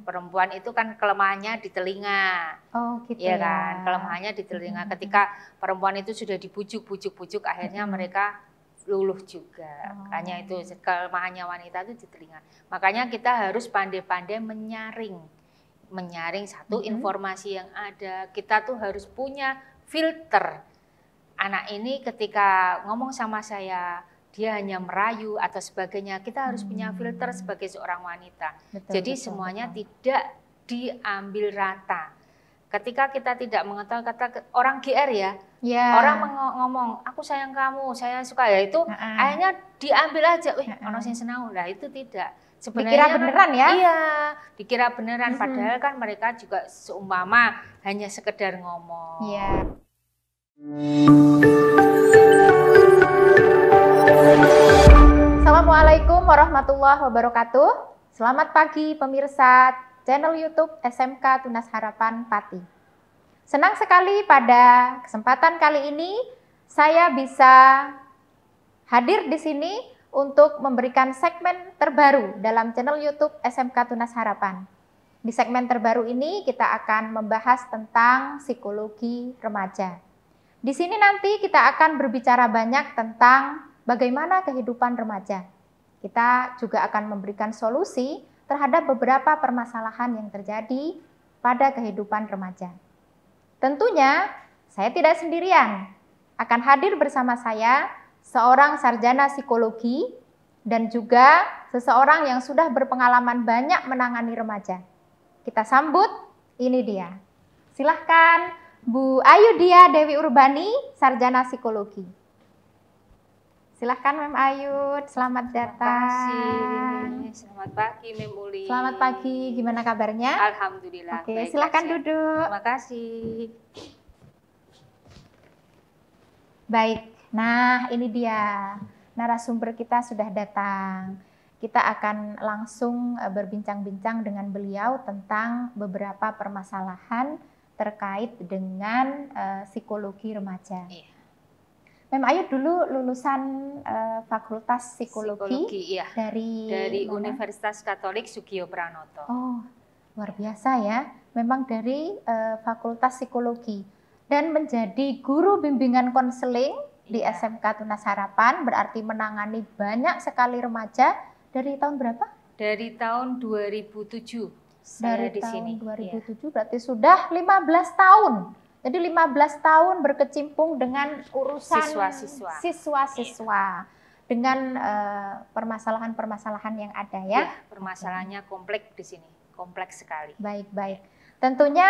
Perempuan itu kan kelemahannya di telinga. Oh gitu ya ya. kan, kelemahannya di telinga. Ketika perempuan itu sudah dibujuk, akhirnya mereka luluh juga. Makanya itu kelemahannya wanita itu di telinga. Makanya kita harus pandai-pandai menyaring satu informasi yang ada. Kita tuh harus punya filter. Anak ini ketika ngomong sama saya, dia hanya merayu atau sebagainya, kita harus punya filter sebagai seorang wanita. Jadi semuanya tidak diambil rata. Ketika kita tidak mengetahui kata orang GR ya, orang ngomong aku sayang kamu, saya suka ya itu, akhirnya diambil aja, ono sing senang, lah itu tidak. Sebenarnya dikira beneran ya? Iya, dikira beneran. Padahal kan mereka juga seumpama hanya sekedar ngomong. Iya. Assalamualaikum warahmatullahi wabarakatuh. Selamat pagi pemirsa channel YouTube SMK Tunas Harapan Pati. Senang sekali pada kesempatan kali ini saya bisa hadir di sini untuk memberikan segmen terbaru dalam channel YouTube SMK Tunas Harapan. Di segmen terbaru ini kita akan membahas tentang psikologi remaja. Di sini nanti kita akan berbicara banyak tentang bagaimana kehidupan remaja. Kita juga akan memberikan solusi terhadap beberapa permasalahan yang terjadi pada kehidupan remaja. Tentunya saya tidak sendirian, akan hadir bersama saya seorang sarjana psikologi dan juga seseorang yang sudah berpengalaman banyak menangani remaja. Kita sambut, ini dia. Silahkan Bu Ayu Dia Dewi Urbani, sarjana psikologi. Silahkan Mem Ayu, selamat datang. Selamat pagi Mem Uli. Selamat pagi, gimana kabarnya? Alhamdulillah. Oke, silahkan duduk. Terima kasih. Baik, nah ini dia narasumber kita sudah datang. Kita akan langsung berbincang-bincang dengan beliau tentang beberapa permasalahan terkait dengan psikologi remaja. Iya. Mem Ayu dulu lulusan Fakultas Psikologi iya. dari Universitas Katolik Sugio Pranoto. Oh, luar biasa ya. Memang dari Fakultas Psikologi dan menjadi guru bimbingan konseling di SMK Tunas Harapan, berarti menangani banyak sekali remaja dari tahun berapa? Dari tahun 2007. Dari tahun 2007 berarti sudah 15 tahun. Jadi 15 tahun berkecimpung dengan urusan siswa-siswa dengan permasalahan-permasalahan yang ada ya. Permasalahannya kompleks di sini, kompleks sekali. Baik. Tentunya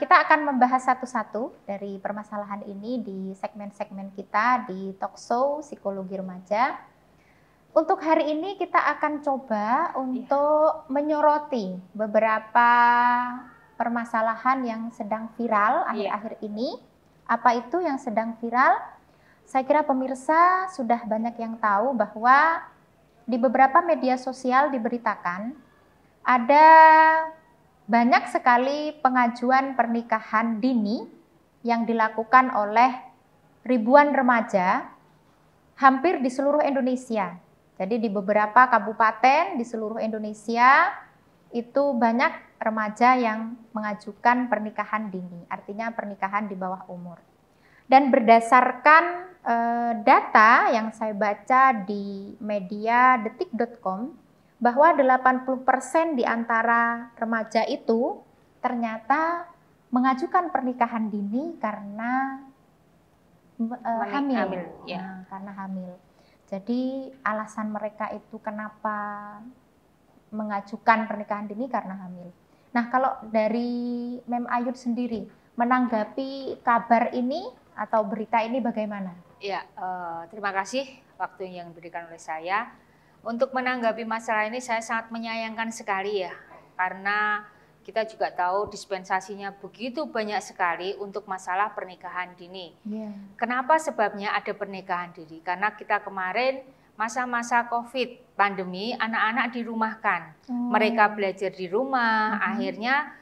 kita akan membahas satu-satu dari permasalahan ini di segmen-segmen kita di Talkshow Psikologi Remaja. Untuk hari ini kita akan coba untuk menyoroti beberapa permasalahan yang sedang viral akhir-akhir ini. Apa itu yang sedang viral? Saya kira pemirsa sudah banyak yang tahu bahwa di beberapa media sosial diberitakan ada banyak sekali pengajuan pernikahan dini yang dilakukan oleh ribuan remaja hampir di seluruh Indonesia. Jadi di beberapa kabupaten di seluruh Indonesia itu banyak remaja yang mengajukan pernikahan dini, artinya pernikahan di bawah umur. Dan berdasarkan data yang saya baca di media detik.com, bahwa 80% di antara remaja itu ternyata mengajukan pernikahan dini karena hamil. Karena hamil. Jadi alasan mereka itu kenapa mengajukan pernikahan dini karena hamil. Nah, kalau dari Mem Ayu sendiri menanggapi kabar ini atau berita ini bagaimana? Ya, terima kasih waktu yang diberikan oleh saya. Untuk menanggapi masalah ini saya sangat menyayangkan sekali ya, karena kita juga tahu dispensasinya begitu banyak sekali untuk masalah pernikahan dini. Kenapa sebabnya ada pernikahan dini? Karena kita kemarin masa-masa COVID, pandemi, anak-anak dirumahkan. Mereka belajar di rumah, akhirnya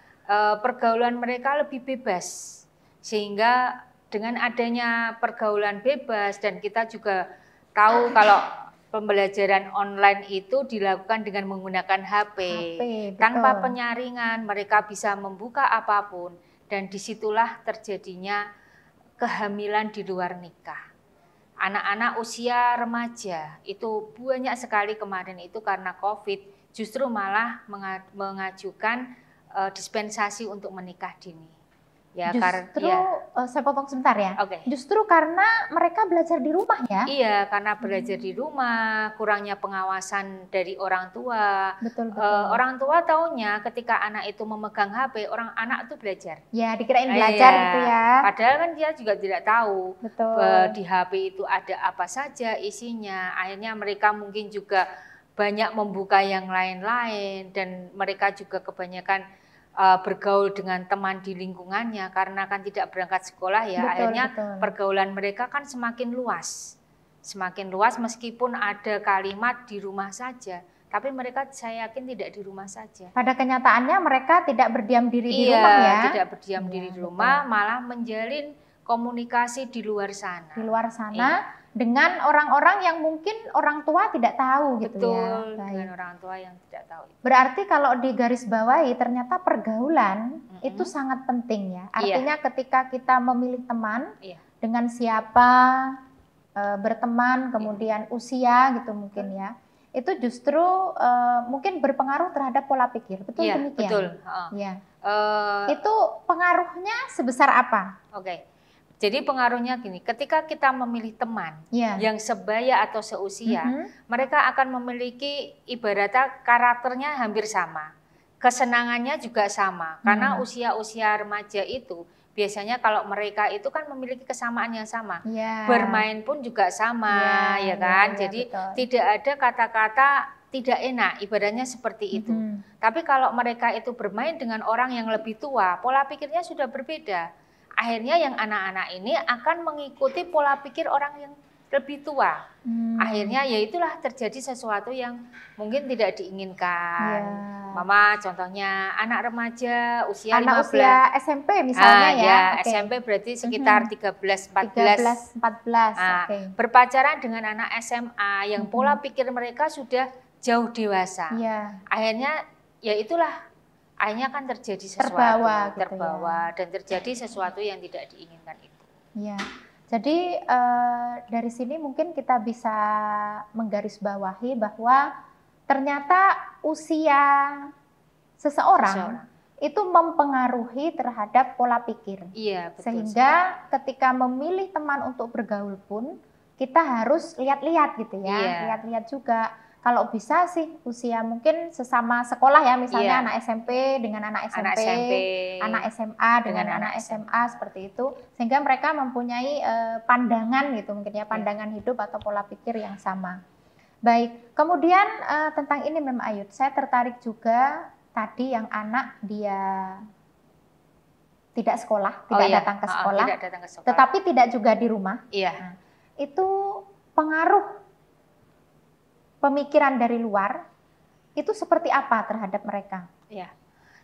pergaulan mereka lebih bebas. Sehingga dengan adanya pergaulan bebas dan kita juga tahu kalau pembelajaran online itu dilakukan dengan menggunakan HP tanpa penyaringan, mereka bisa membuka apapun, dan disitulah terjadinya kehamilan di luar nikah. Anak-anak usia remaja itu banyak sekali kemarin itu karena COVID justru malah mengajukan dispensasi untuk menikah dini. Ya, justru saya potong sebentar ya. Justru karena mereka belajar di rumah ya. Iya, karena belajar di rumah, kurangnya pengawasan dari orang tua. Betul. Orang tua taunya ketika anak itu memegang HP, anak itu belajar. Ya, dikirain belajar gitu ya. Padahal kan dia juga tidak tahu. Betul. Di HP itu ada apa saja isinya. Akhirnya mereka mungkin juga banyak membuka yang lain-lain, dan mereka juga kebanyakan bergaul dengan teman di lingkungannya karena kan tidak berangkat sekolah ya. Akhirnya pergaulan mereka kan semakin luas meskipun ada kalimat di rumah saja, tapi mereka saya yakin tidak di rumah saja. Pada kenyataannya mereka tidak berdiam diri di rumah ya. Tidak berdiam diri di rumah, malah menjalin komunikasi di luar sana. Di luar sana dengan orang-orang yang mungkin orang tua tidak tahu gitu ya. Dengan orang tua yang tidak tahu. Berarti kalau digarisbawahi ternyata pergaulan itu sangat penting ya. Artinya ketika kita memilih teman, dengan siapa berteman, kemudian usia gitu mungkin ya. Itu justru mungkin berpengaruh terhadap pola pikir. Betul demikian? Betul. Itu pengaruhnya sebesar apa? Jadi pengaruhnya gini, ketika kita memilih teman yang sebaya atau seusia, mereka akan memiliki ibaratnya karakternya hampir sama, kesenangannya juga sama, karena usia-usia remaja itu biasanya kalau mereka itu kan memiliki kesamaan yang sama, bermain pun juga sama, ya kan? Jadi tidak ada kata-kata tidak enak, ibaratnya seperti itu. Tapi kalau mereka itu bermain dengan orang yang lebih tua, pola pikirnya sudah berbeda. Akhirnya yang anak-anak ini akan mengikuti pola pikir orang yang lebih tua. Akhirnya ya itulah terjadi sesuatu yang mungkin tidak diinginkan. Mama contohnya anak remaja usia 15. Anak usia SMP misalnya ya. SMP berarti sekitar 13-14. Berpacaran dengan anak SMA yang pola pikir mereka sudah jauh dewasa. Akhirnya ya itulah. Akhirnya kan terjadi sesuatu terbawa dan terjadi sesuatu yang tidak diinginkan itu. Ya, jadi dari sini mungkin kita bisa menggarisbawahi bahwa ternyata usia seseorang itu mempengaruhi terhadap pola pikir. Iya, betul. Sehingga ketika memilih teman untuk bergaul pun kita harus lihat-lihat gitu ya, lihat-lihat juga. Kalau bisa sih usia mungkin sesama sekolah ya, misalnya anak SMP dengan anak SMP, anak SMA dengan anak SMA seperti itu, sehingga mereka mempunyai pandangan gitu mungkin ya, pandangan hidup atau pola pikir yang sama. Baik, kemudian tentang ini Mem Ayu, saya tertarik juga tadi yang anak dia tidak sekolah, tidak datang ke sekolah, tetapi tidak juga di rumah. Nah, itu pengaruh pemikiran dari luar itu seperti apa terhadap mereka?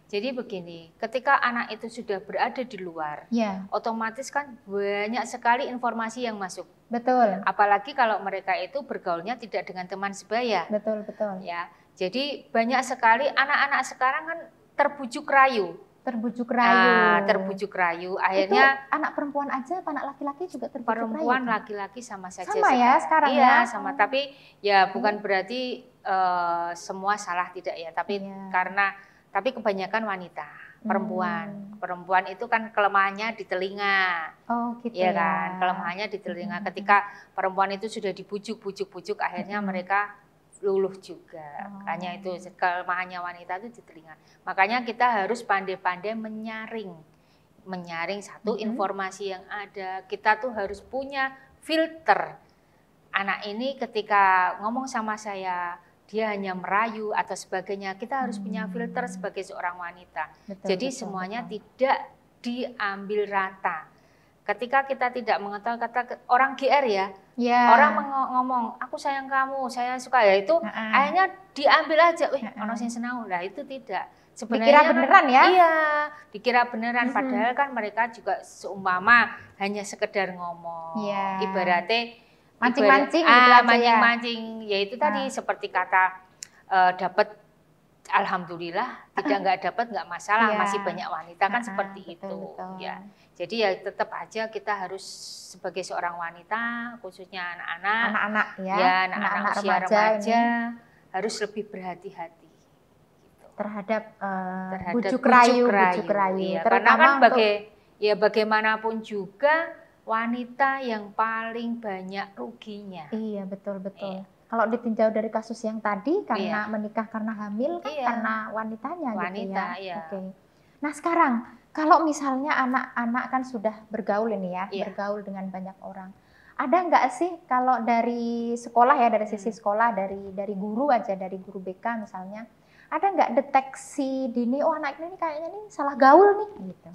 Jadi begini, ketika anak itu sudah berada di luar, otomatis kan banyak sekali informasi yang masuk. Betul. Apalagi kalau mereka itu bergaulnya tidak dengan teman sebaya. Betul. Ya, jadi banyak sekali anak-anak sekarang kan terbujuk rayu. Terbujuk rayu. Akhirnya itu anak perempuan aja, anak laki-laki juga terbujuk rayu. Perempuan, laki-laki sama saja. Sama ya sekarang ya. Sama. Tapi ya bukan berarti semua salah, tidak ya. Tapi tapi kebanyakan wanita, perempuan. Perempuan itu kan kelemahannya di telinga. Oh gitu ya. Kan? Kelemahannya di telinga. Ketika perempuan itu sudah dibujuk, akhirnya mereka luluh juga. Makanya itu kelemahannya wanita itu di telinga. Makanya kita harus pandai-pandai menyaring satu informasi yang ada. Kita tuh harus punya filter. Anak ini ketika ngomong sama saya, dia hanya merayu atau sebagainya. Kita harus punya filter sebagai seorang wanita. Jadi semuanya tidak diambil rata. Ketika kita tidak mengetahui kata orang GR ya, orang ngomong aku sayang kamu, saya suka ya, itu akhirnya diambil aja, ono sing senau lah, itu tidak. Sebenarnya dikira beneran ya? Iya, dikira beneran, padahal kan mereka juga seumpama hanya sekedar ngomong. Ibaratnya mancing-mancing gitu aja ya. Mancing-mancing, ya itu tadi seperti kata dapat alhamdulillah, nggak dapat nggak masalah, masih banyak wanita kan seperti betul. ya. Jadi ya tetap aja kita harus sebagai seorang wanita, khususnya anak-anak ya, anak-anak usia remaja harus lebih berhati-hati gitu. terhadap bujuk rayu. Ya, karena kan bagaimanapun juga wanita yang paling banyak ruginya. Iya, betul. Iya. Kalau ditinjau dari kasus yang tadi, karena menikah karena hamil, kan karena wanitanya gitu ya. Iya. Oke. Nah sekarang, kalau misalnya anak-anak kan sudah bergaul ini ya, bergaul dengan banyak orang. Ada nggak sih kalau dari sekolah ya, dari sisi sekolah, dari guru aja, dari guru BK misalnya, ada nggak deteksi dini, oh anak ini kayaknya nih salah gaul nih, gitu.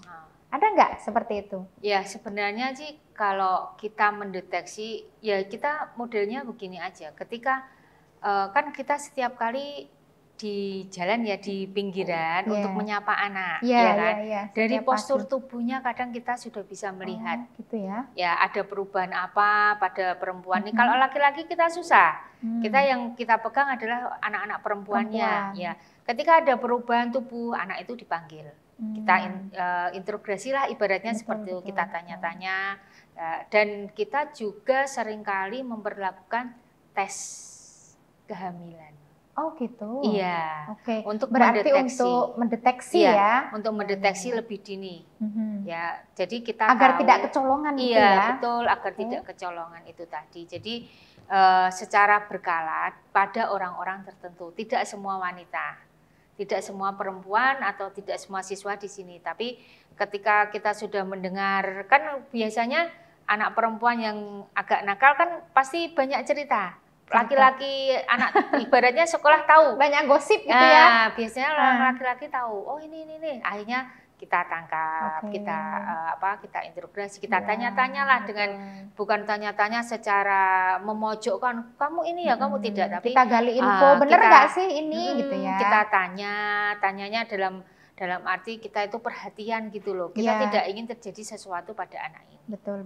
Ada nggak seperti itu? Ya sebenarnya sih kalau kita mendeteksi, ya kita modelnya begini aja. Ketika kan kita setiap kali di jalan ya, di pinggiran untuk menyapa anak, ya kan. Dari postur tubuhnya kadang kita sudah bisa melihat, gitu ya. Ya ada perubahan apa pada perempuan ini. Kalau laki-laki kita susah. Kita yang kita pegang adalah anak-anak perempuannya. Ya, ketika ada perubahan tubuh, anak itu dipanggil. Kita interogasi lah ibaratnya seperti itu, kita tanya-tanya, dan kita juga seringkali memperlakukan tes kehamilan. Oh gitu. Iya. Oke. Untuk berarti untuk mendeteksi ya. Untuk mendeteksi lebih dini. Ya, jadi kita agar tahu, tidak kecolongan gitu ya. Iya, betul, agar tidak kecolongan itu tadi. Jadi secara berkala pada orang-orang tertentu, tidak semua wanita. Tidak semua perempuan atau tidak semua siswa di sini, tapi ketika kita sudah mendengar, kan biasanya anak perempuan yang agak nakal kan pasti banyak cerita. Laki-laki anak ibaratnya sekolah tahu. Banyak gosip gitu ya. Biasanya laki-laki tahu, oh ini. Akhirnya kita tangkap, kita interogasi, kita tanya-tanyalah dengan bukan tanya-tanya secara memojokkan, kamu ini ya, kamu tidak, tapi kita gali info, bener nggak sih ini gitu ya. Kita tanyanya dalam arti kita itu perhatian gitu loh. Kita tidak ingin terjadi sesuatu pada anak ini. Betul.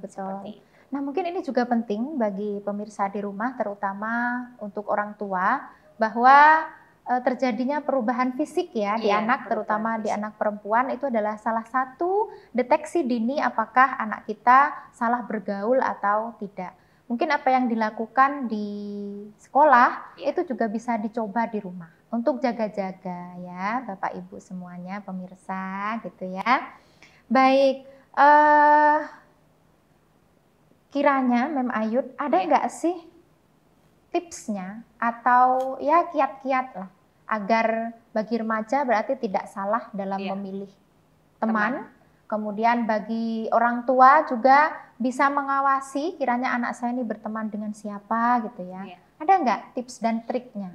Nah mungkin ini juga penting bagi pemirsa di rumah, terutama untuk orang tua, bahwa terjadinya perubahan fisik ya di anak, terutama di anak perempuan, itu adalah salah satu deteksi dini apakah anak kita salah bergaul atau tidak. Mungkin apa yang dilakukan di sekolah itu juga bisa dicoba di rumah untuk jaga-jaga ya Bapak Ibu semuanya, pemirsa gitu ya. Baik, kiranya Mem Ayud ada nggak sih tipsnya atau ya kiat-kiat lah agar bagi remaja berarti tidak salah dalam memilih teman. Kemudian bagi orang tua juga bisa mengawasi kiranya anak saya ini berteman dengan siapa gitu ya. Ada nggak tips dan triknya?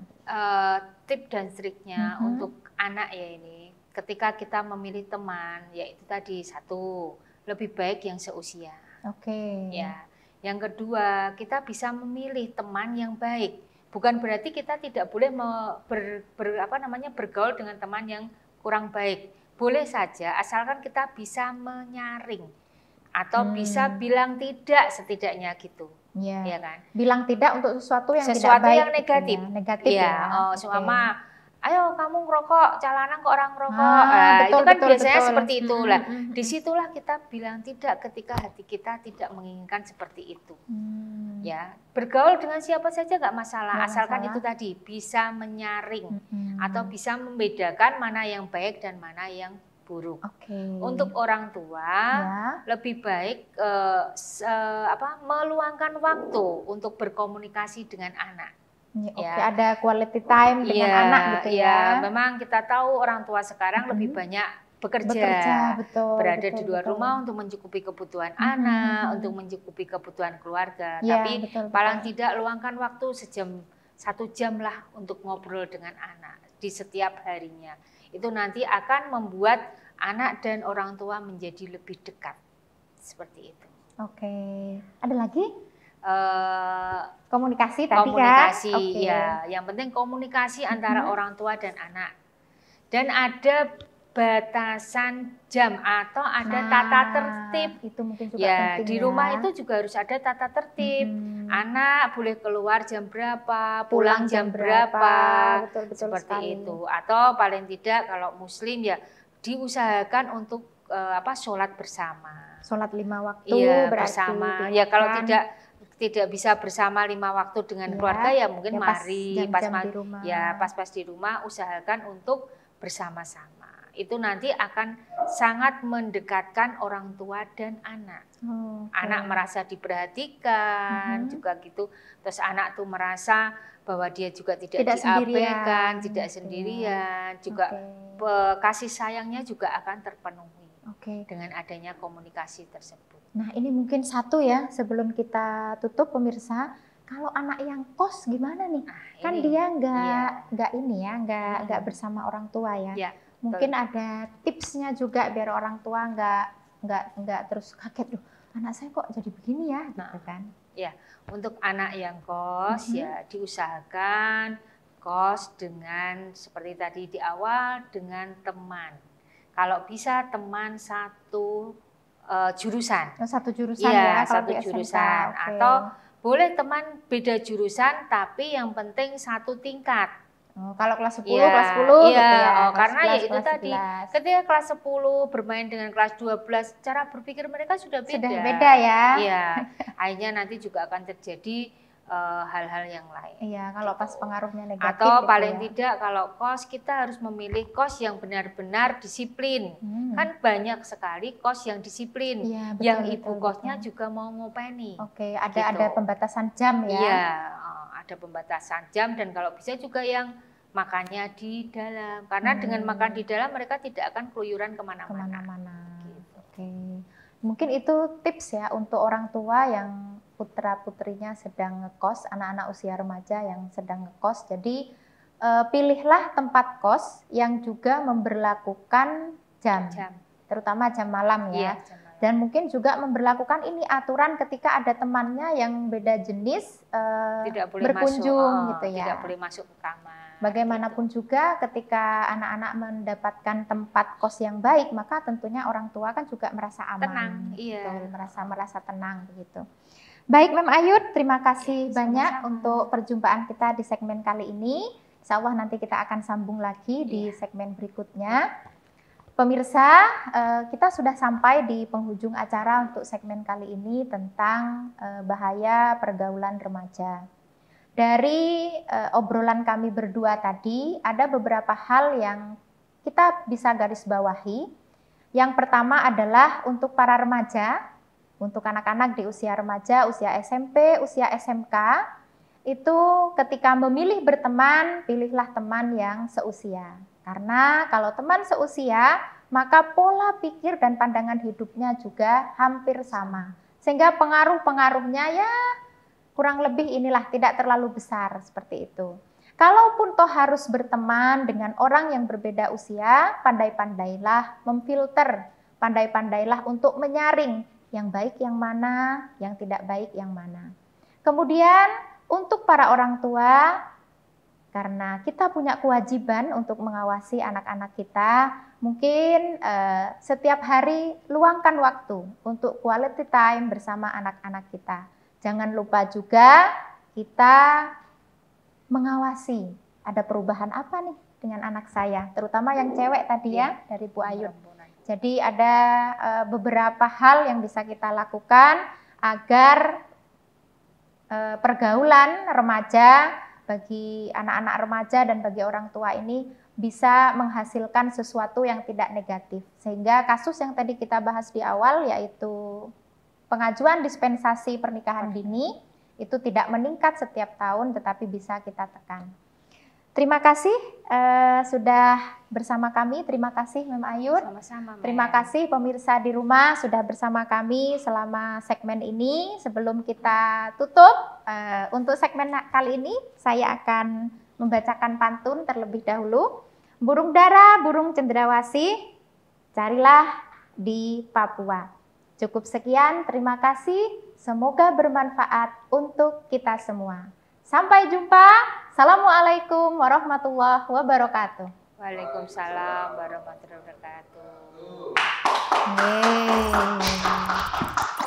Tips dan triknya untuk anak ya ini, ketika kita memilih teman, yaitu tadi satu, lebih baik yang seusia. Ya. Yang kedua, kita bisa memilih teman yang baik. Bukan berarti kita tidak boleh bergaul dengan teman yang kurang baik. Boleh saja, asalkan kita bisa menyaring atau bisa bilang tidak setidaknya gitu. Ya kan? Bilang tidak untuk sesuatu yang tidak baik. Yang negatif. Ya, negatif ya. Seumpama, ayo kamu ngerokok, jalanan ke orang ngerokok. Itu kan biasanya seperti itu lah. Disitulah kita bilang tidak ketika hati kita tidak menginginkan seperti itu. Ya, bergaul dengan siapa saja nggak masalah, asalkan itu tadi bisa menyaring atau bisa membedakan mana yang baik dan mana yang buruk. Untuk orang tua lebih baik meluangkan waktu untuk berkomunikasi dengan anak. Ada quality time dengan anak gitu ya. Memang kita tahu orang tua sekarang lebih banyak bekerja berada di luar rumah untuk mencukupi kebutuhan anak, untuk mencukupi kebutuhan keluarga. Tapi paling tidak luangkan waktu 1 jam lah untuk ngobrol dengan anak di setiap harinya. Itu nanti akan membuat anak dan orang tua menjadi lebih dekat. Seperti itu. Ada lagi? Komunikasi tadi komunikasi ya, yang penting komunikasi antara orang tua dan anak. Dan ada batasan jam atau ada tata tertib. Itu mungkin juga ya, penting di rumah itu juga harus ada tata tertib. Anak boleh keluar jam berapa, pulang jam berapa, betul seperti sekali. itu. Atau paling tidak kalau muslim ya diusahakan untuk sholat bersama. Sholat 5 waktu iya, berarti bersama. Ya kalau tidak bisa bersama 5 waktu dengan keluarga ya mungkin mari pas di rumah usahakan untuk bersama-sama. Itu nanti akan sangat mendekatkan orang tua dan anak. Anak merasa diperhatikan juga gitu. Terus anak tuh merasa bahwa dia juga tidak diabaikan, tidak sendirian, juga kasih sayangnya juga akan terpenuhi dengan adanya komunikasi tersebut. Nah, ini mungkin satu ya sebelum kita tutup pemirsa. Kalau anak yang kos gimana nih? Kan dia nggak bersama orang tua ya. Mungkin ada tipsnya juga biar orang tua nggak terus kaget loh, anak saya kok jadi begini ya, gitu kan? Ya, untuk anak yang kos ya diusahakan kos dengan seperti tadi di awal dengan teman. Kalau bisa teman satu jurusan. Satu jurusan ya, satu jurusan. Atau boleh teman beda jurusan tapi yang penting satu tingkat. Kalau kelas 10, kelas 10 gitu ya. Karena ya itu tadi, ketika kelas 10 bermain dengan kelas 12, cara berpikir mereka sudah beda. Sudah beda ya. Iya, akhirnya nanti juga akan terjadi hal-hal yang lain. Iya, kalau pas pengaruhnya negatif. Atau paling tidak kalau kos kita harus memilih kos yang benar-benar disiplin. Kan banyak sekali kos yang disiplin, yang ibu kosnya juga mau ngopeni. Ada pembatasan jam ya. Iya, ada pembatasan jam dan kalau bisa juga yang makannya di dalam. Karena dengan makan di dalam mereka tidak akan keluyuran kemana-mana. Gitu. Mungkin itu tips ya untuk orang tua yang putra-putrinya sedang ngekos, anak-anak usia remaja yang sedang ngekos. Jadi pilihlah tempat kos yang juga memberlakukan jam. Terutama jam malam ya. Dan mungkin juga memberlakukan ini aturan ketika ada temannya yang beda jenis berkunjung gitu ya. Tidak boleh masuk ke kamar. Bagaimanapun juga ketika anak-anak mendapatkan tempat kos yang baik, maka tentunya orang tua kan juga merasa aman. Tenang, merasa tenang begitu. Baik, Mem Ayud, terima kasih banyak untuk perjumpaan kita di segmen kali ini. Insya Allah nanti kita akan sambung lagi di segmen berikutnya. Pemirsa, kita sudah sampai di penghujung acara untuk segmen kali ini tentang bahaya pergaulan remaja. Dari obrolan kami berdua tadi, ada beberapa hal yang kita bisa garis bawahi. Yang pertama adalah untuk para remaja, untuk anak-anak di usia remaja, usia SMP, usia SMK, itu ketika memilih berteman, pilihlah teman yang seusia. Karena kalau teman seusia, maka pola pikir dan pandangan hidupnya juga hampir sama. Sehingga pengaruh-pengaruhnya ya kurang lebih inilah tidak terlalu besar seperti itu. Kalaupun toh harus berteman dengan orang yang berbeda usia, pandai-pandailah memfilter, pandai-pandailah untuk menyaring yang baik yang mana, yang tidak baik yang mana. Kemudian untuk para orang tua, karena kita punya kewajiban untuk mengawasi anak-anak kita, mungkin setiap hari luangkan waktu untuk quality time bersama anak-anak kita. Jangan lupa juga kita mengawasi ada perubahan apa nih dengan anak saya, terutama yang cewek tadi ya dari Bu Ayud. Jadi ada beberapa hal yang bisa kita lakukan agar pergaulan remaja bagi anak-anak remaja dan bagi orang tua ini bisa menghasilkan sesuatu yang tidak negatif. Sehingga kasus yang tadi kita bahas di awal yaitu pengajuan dispensasi pernikahan dini itu tidak meningkat setiap tahun tetapi bisa kita tekan. Terima kasih sudah bersama kami. Terima kasih Mem Ayud. Sama-sama, Mem. Terima kasih pemirsa di rumah sudah bersama kami selama segmen ini. Sebelum kita tutup untuk segmen kali ini saya akan membacakan pantun terlebih dahulu. Burung dara, burung cendrawasih, carilah di Papua. Cukup sekian, terima kasih. Semoga bermanfaat untuk kita semua. Sampai jumpa. Assalamualaikum warahmatullahi wabarakatuh. Waalaikumsalam warahmatullahi wabarakatuh. Yeay.